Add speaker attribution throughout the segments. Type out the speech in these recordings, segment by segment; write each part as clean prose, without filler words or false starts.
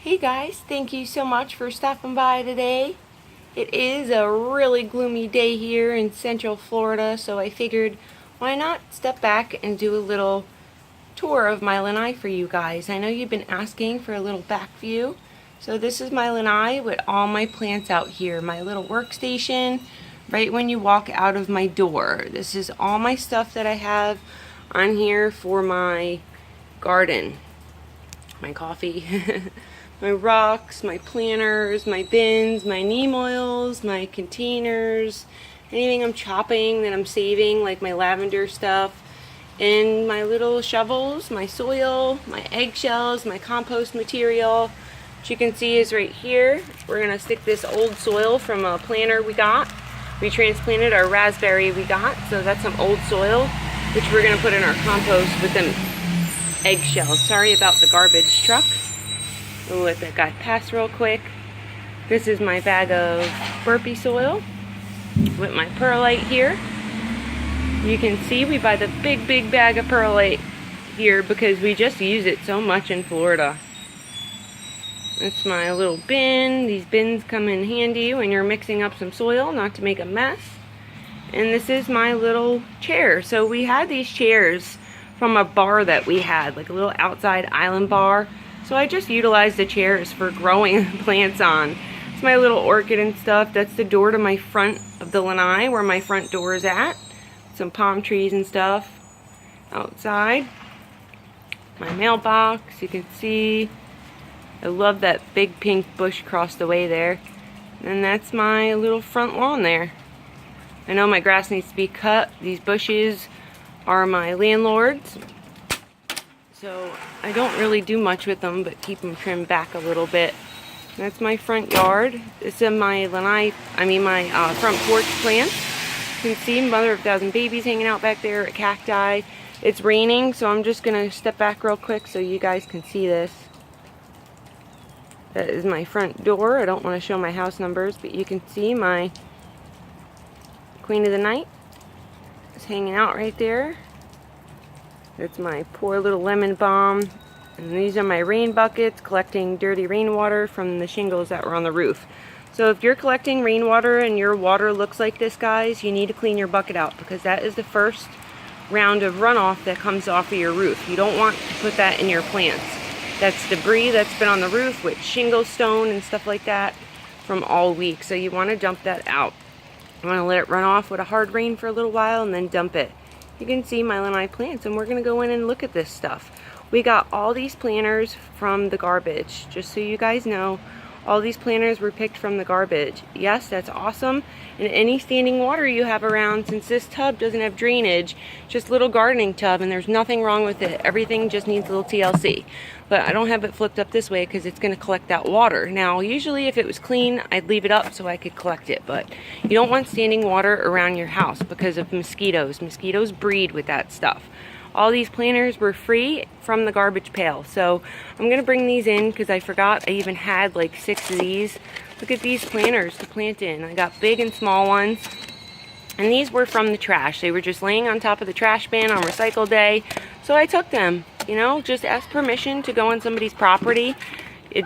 Speaker 1: Hey guys, thank you so much for stopping by today. It is a really gloomy day here in Central Florida, so I figured why not step back and do a little tour of my lanai for you guys. I know you've been asking for a little back view. So this is my lanai with all my plants out here, my little workstation right when you walk out of my door. This is all my stuff that I have on here for my garden. My coffee. My rocks, my planters, my bins, my neem oils, my containers, anything I'm chopping that I'm saving, like my lavender stuff, and my little shovels, my soil, my eggshells, my compost material, which you can see is right here. We're going to stick this old soil from a planter we got. We transplanted our raspberry we got, so that's some old soil, which we're going to put in our compost with them eggshells. Sorry about the garbage truck. We'll let that guy pass real quick. This is my bag of burpee soil with my perlite here. You can see we buy the big bag of perlite here because we just use it so much in Florida. That's my little bin. These bins come in handy when you're mixing up some soil, not to make a mess. And this is my little chair. So we had these chairs from a bar that we had, like a little outside island bar. So I just utilized the chairs for growing plants on. It's my little orchid and stuff. That's the door to my front of the lanai, where my front door is at. Some palm trees and stuff outside. My mailbox, you can see. I love that big pink bush across the way there. And that's my little front lawn there. I know my grass needs to be cut. These bushes are my landlord's. So I don't really do much with them, but keep them trimmed back a little bit. That's my front yard. This is my lanai, my front porch plant. You can see mother of a thousand babies hanging out back there, a cacti. It's raining, so I'm just gonna step back real quick so you guys can see this. That is my front door. I don't want to show my house numbers, but you can see my queen of the night is hanging out right there. That's my poor little lemon balm. And these are my rain buckets, collecting dirty rainwater from the shingles that were on the roof. So if you're collecting rainwater and your water looks like this, guys, you need to clean your bucket out, because that is the first round of runoff that comes off of your roof. You don't want to put that in your plants. That's debris that's been on the roof with shingle stone and stuff like that from all week. So you want to dump that out. You want to let it run off with a hard rain for a little while and then dump it. You can see my lanai plants, and we're going to go in and look at this stuff. We got all these planters from the garbage. Just so you guys know, all these planters were picked from the garbage. Yes, that's awesome. And any standing water you have around, since this tub doesn't have drainage, just a little gardening tub, and there's nothing wrong with it. Everything just needs a little TLC. But I don't have it flipped up this way because it's going to collect that water. Now, usually if it was clean, I'd leave it up so I could collect it. But you don't want standing water around your house because of mosquitoes. Mosquitoes breed with that stuff. All these planters were free from the garbage pail. So I'm going to bring these in because I forgot I even had like 6 of these. Look at these planters to plant in. I got big and small ones. And these were from the trash. They were just laying on top of the trash bin on recycle day. So I took them. You know, just ask permission to go on somebody's property.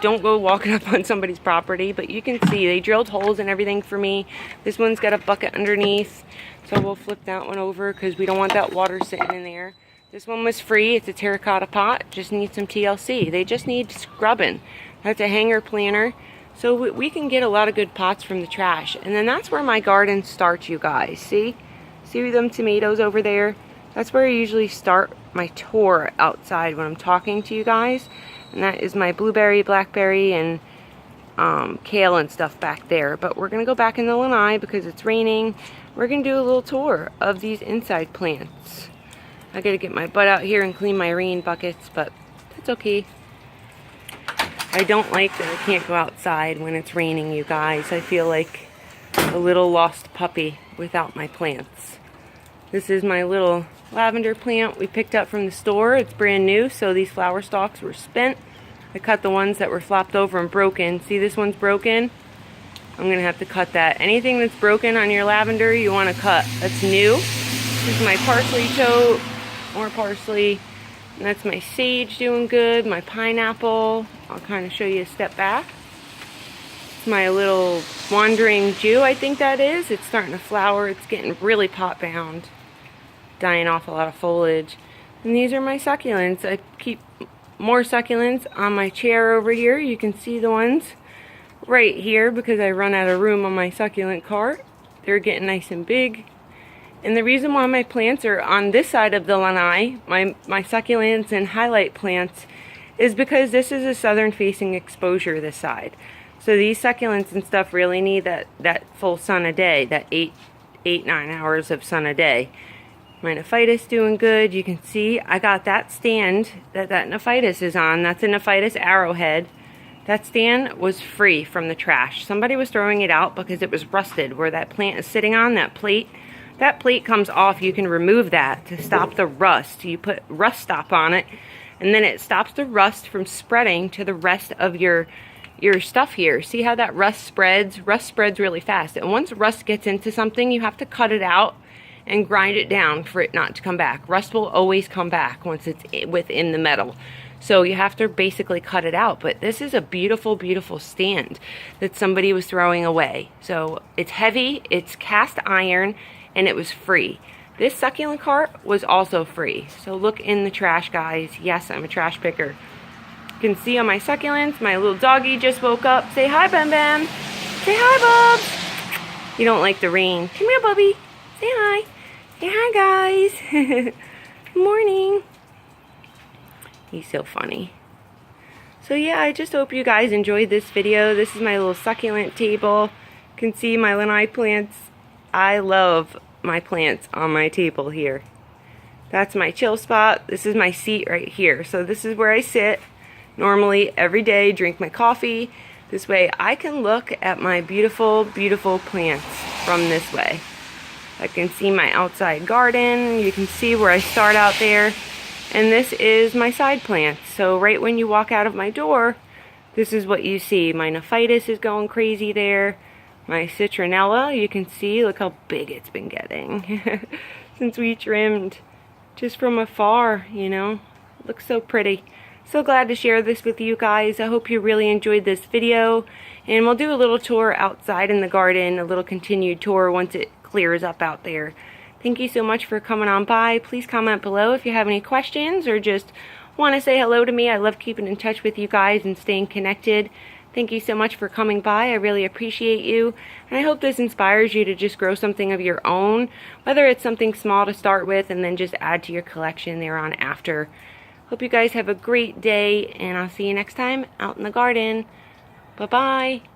Speaker 1: Don't go walking up on somebody's property. But you can see they drilled holes and everything for me. This one's got a bucket underneath. So we'll flip that one over because we don't want that water sitting in there. This one was free. It's a terracotta pot. Just needs some TLC. They just need scrubbing. That's a hanger planter. So we can get a lot of good pots from the trash. And then that's where my garden starts, you guys. See? See them tomatoes over there? That's where I usually start my tour outside when I'm talking to you guys. And that is my blueberry, blackberry, and kale and stuff back there. But we're going to go back in the lanai because it's raining. We're going to do a little tour of these inside plants. I got to get my butt out here and clean my rain buckets, but that's okay. I don't like that I can't go outside when it's raining, you guys. I feel like a little lost puppy without my plants. This is my little lavender plant we picked up from the store. It's brand new, so these flower stalks were spent. I cut the ones that were flopped over and broken. See, this one's broken. I'm going to have to cut that. Anything that's broken on your lavender, you want to cut. That's new. This is my parsley tote. More parsley. And that's my sage doing good, my pineapple. I'll kind of show you a step back. It's my little wandering Jew, I think that is. It's starting to flower. It's getting really pot bound, dying off a lot of foliage. And these are my succulents. I keep more succulents on my chair over here. You can see the ones right here because I run out of room on my succulent cart. They're getting nice and big. And the reason why my plants are on this side of the lanai, my succulents and highlight plants, is because this is a southern facing exposure this side. So these succulents and stuff really need that full sun a day, that 9 hours of sun a day. My nephitis doing good. You can see I got that stand that nephitis is on. That's a nephitis arrowhead. That stand was free from the trash. Somebody was throwing it out because it was rusted. Where that plant is sitting on, that plate comes off. You can remove that to stop the rust. You put rust stop on it, and then it stops the rust from spreading to the rest of your stuff here. See how that rust spreads? Rust spreads really fast. And once rust gets into something, you have to cut it out and grind it down for it not to come back. Rust will always come back once it's within the metal. So you have to basically cut it out. But this is a beautiful, beautiful stand that somebody was throwing away. So it's heavy, it's cast iron, and it was free. This succulent cart was also free. So look in the trash, guys. Yes, I'm a trash picker. You can see on my succulents, my little doggy just woke up. Say hi, Bam Bam. Say hi, Bubs. You don't like the rain. Come here, Bubby. Say hi. Say hi, guys. Good morning. He's so funny. So yeah, I just hope you guys enjoyed this video. This is my little succulent table. You can see my lanai plants. I love my plants on my table here. That's my chill spot. This is my seat right here. So this is where I sit normally every day, drink my coffee. This way I can look at my beautiful, beautiful plants from this way. I can see my outside garden. You can see where I start out there. And this is my side plants. So right when you walk out of my door, this is what you see. My nephitis is going crazy there. My citronella, you can see, look how big it's been getting since we trimmed just from afar, you know. Looks so pretty. So glad to share this with you guys. I hope you really enjoyed this video. And we'll do a little tour outside in the garden, a little continued tour once it clears up out there. Thank you so much for coming on by. Please comment below if you have any questions or just want to say hello to me. I love keeping in touch with you guys and staying connected. Thank you so much for coming by. I really appreciate you. And I hope this inspires you to just grow something of your own, whether it's something small to start with and then just add to your collection thereon after. Hope you guys have a great day, and I'll see you next time out in the garden. Bye-bye.